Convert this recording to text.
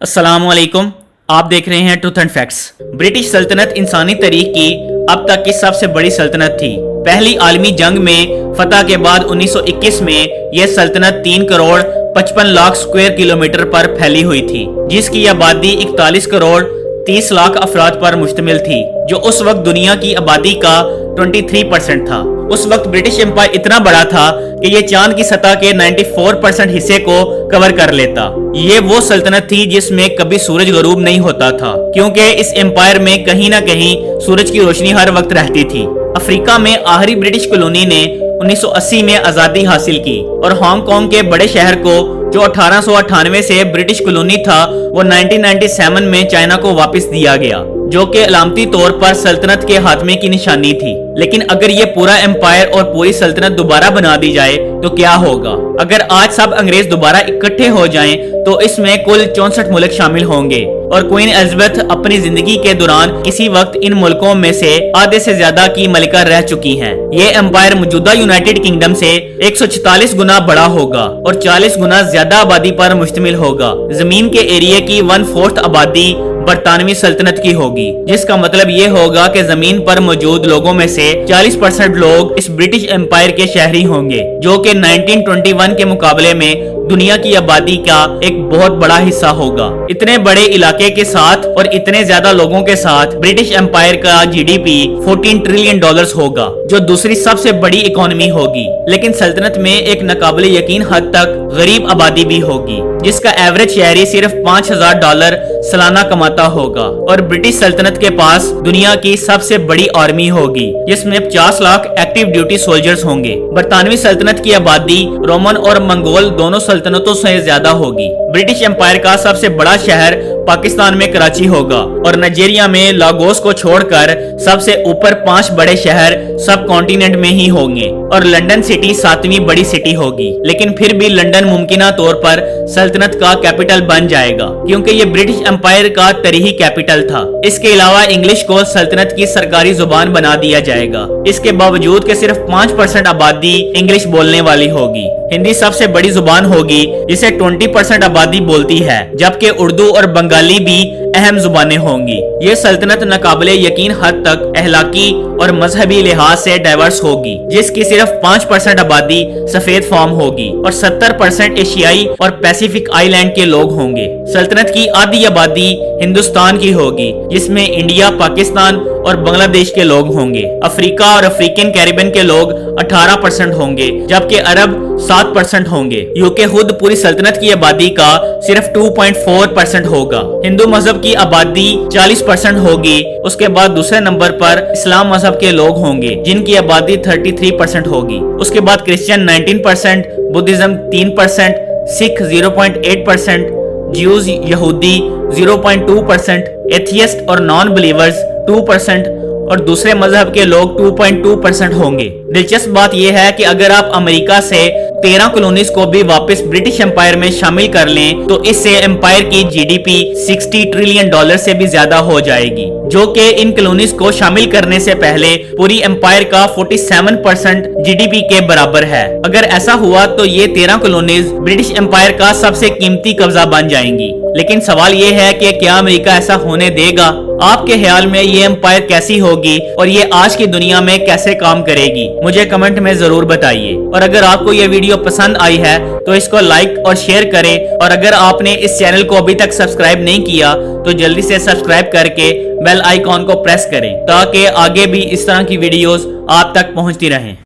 अस्सलाम वालेकुम। आप देख रहे हैं ट्रूथ एंड फैक्ट्स। ब्रिटिश सल्तनत इंसानी तारीख की अब तक की सबसे बड़ी सल्तनत थी। पहली आलमी जंग में फतह के बाद 1921 में यह सल्तनत 3 करोड़ 55 लाख स्क्वायर किलोमीटर पर फैली हुई थी, जिसकी आबादी 41 करोड़ 30 लाख अफराद पर मुश्तमिल थी, जो उस वक्त दुनिया की आबादी का 23% था। उस वक्त ब्रिटिश एम्पायर इतना बड़ा था कि ये चांद की सतह के 94% हिस्से को कवर कर लेता। ये वो सल्तनत थी जिसमें कभी सूरज गरूब नहीं होता था, क्योंकि इस एम्पायर में कहीं ना कहीं सूरज की रोशनी हर वक्त रहती थी। अफ्रीका में आखिरी ब्रिटिश कॉलोनी ने 1980 में आजादी हासिल की और हांगकांग के बड़े शहर को, जो 1898 से ब्रिटिश कॉलोनी था, वो 1997 में चाइना को वापस दिया गया, जो कि अलामती तौर पर सल्तनत के खात्मे की निशानी थी। लेकिन अगर ये पूरा एम्पायर और पूरी सल्तनत दोबारा बना दी जाए तो क्या होगा? अगर आज सब अंग्रेज दोबारा इकट्ठे हो जाएं तो इसमें कुल 64 मुल्क शामिल होंगे और क्वीन एलिजाबेथ अपनी जिंदगी के दौरान किसी वक्त इन मुल्कों में से आधे से ज्यादा की मलिका रह चुकी हैं। ये एम्पायर मौजूदा यूनाइटेड किंगडम से 144 गुना बड़ा होगा और 40 गुना ज्यादा आबादी पर मुश्तमिल होगा। जमीन के एरिया की 1/4 आबादी बरतानवी सल्तनत की होगी, जिसका मतलब ये होगा कि जमीन पर मौजूद लोगों में से 40% लोग इस ब्रिटिश एम्पायर के शहरी होंगे, जो कि 1921 के मुकाबले में दुनिया की आबादी का एक बहुत बड़ा हिस्सा होगा। इतने बड़े इलाके के साथ और इतने ज्यादा लोगों के साथ ब्रिटिश एम्पायर का जीडीपी 14 ट्रिलियन डॉलर्स होगा, जो दूसरी सबसे बड़ी इकोनॉमी होगी। लेकिन सल्तनत में एक नाकाबिले यकीन हद तक गरीब आबादी भी होगी, जिसका एवरेज शहरी सिर्फ $5000 सालाना कमाता होगा। और ब्रिटिश सल्तनत के पास दुनिया की सबसे बड़ी आर्मी होगी, जिसमें 50 लाख एक्टिव ड्यूटी सोल्जर्स होंगे। बरतानवी सल्तनत की आबादी रोमन और मंगोल दोनों सल्तनतों से ज्यादा होगी। ब्रिटिश एम्पायर का सबसे बड़ा शहर पाकिस्तान में कराची होगा और नाइजीरिया में लागोस को छोड़कर सबसे ऊपर 5 बड़े शहर सब कॉन्टिनेंट में ही होंगे और लंदन सिटी 7वीं बड़ी सिटी होगी। लेकिन फिर भी लंदन मुमकिना तौर पर सल्तनत का कैपिटल बन जाएगा, क्योंकि ये ब्रिटिश एम्पायर का तरीही कैपिटल था। इसके अलावा इंग्लिश को सल्तनत की सरकारी जुबान बना दिया जाएगा। इसके बावजूद कि सिर्फ 5% आबादी इंग्लिश बोलने वाली होगी। हिंदी सबसे बड़ी जुबान होगी, जिसे 20% आबादी बोलती है, जबकि उर्दू और बंगाली भी अहम जुबानें होंगी। ये सल्तनत नाकाबिले यकीन हद तक अहलाकी और मजहबी लिहाज से डाइवर्स होगी, जिसकी सिर्फ 5% आबादी सफेद फॉर्म होगी और 70% एशियाई और पैसिफिक आइलैंड के लोग होंगे। सल्तनत की आधी आबादी हिंदुस्तान की होगी, जिसमें इंडिया, पाकिस्तान और बांग्लादेश के लोग होंगे। अफ्रीका और अफ्रीकन कैरिबियन के लोग 18% होंगे, जबकि अरब 7% होंगे। यूके खुद पूरी सल्तनत की आबादी का सिर्फ 2.4% होगा। हिंदू मजहब की आबादी 40% होगी। उसके बाद दूसरे नंबर पर इस्लाम मजहब के लोग होंगे, जिनकी आबादी 33% होगी। उसके बाद क्रिश्चियन 19%, बुद्धिज्म 3%, सिख 0.8%, ज्यूज यहूदी 0.2%, एथियस्ट और नॉन बिलीवर्स 2% और दूसरे मजहब के लोग 2.2% होंगे। दिलचस्प बात यह है कि अगर आप अमेरिका से 13 कॉलोनीज को भी वापस ब्रिटिश एम्पायर में शामिल कर लें तो इससे एम्पायर की जीडीपी 60 ट्रिलियन डॉलर से भी ज्यादा हो जाएगी, जो कि इन कॉलोनीज को शामिल करने से पहले पूरी एम्पायर का 47% जीडीपी के बराबर है। अगर ऐसा हुआ तो ये 13 कॉलोनीज ब्रिटिश एम्पायर का सबसे कीमती कब्जा बन जाएंगी। लेकिन सवाल ये है कि क्या अमेरिका ऐसा होने देगा? आपके ख्याल में ये एम्पायर कैसी होगी और ये आज की दुनिया में कैसे काम करेगी? मुझे कमेंट में जरूर बताइए। और अगर आपको ये वीडियो पसंद आई है तो इसको लाइक और शेयर करें, और अगर आपने इस चैनल को अभी तक सब्सक्राइब नहीं किया तो जल्दी से सब्सक्राइब करके बेल आइकॉन को प्रेस करें, ताकि आगे भी इस तरह की वीडियोस आप तक पहुंचती रहें।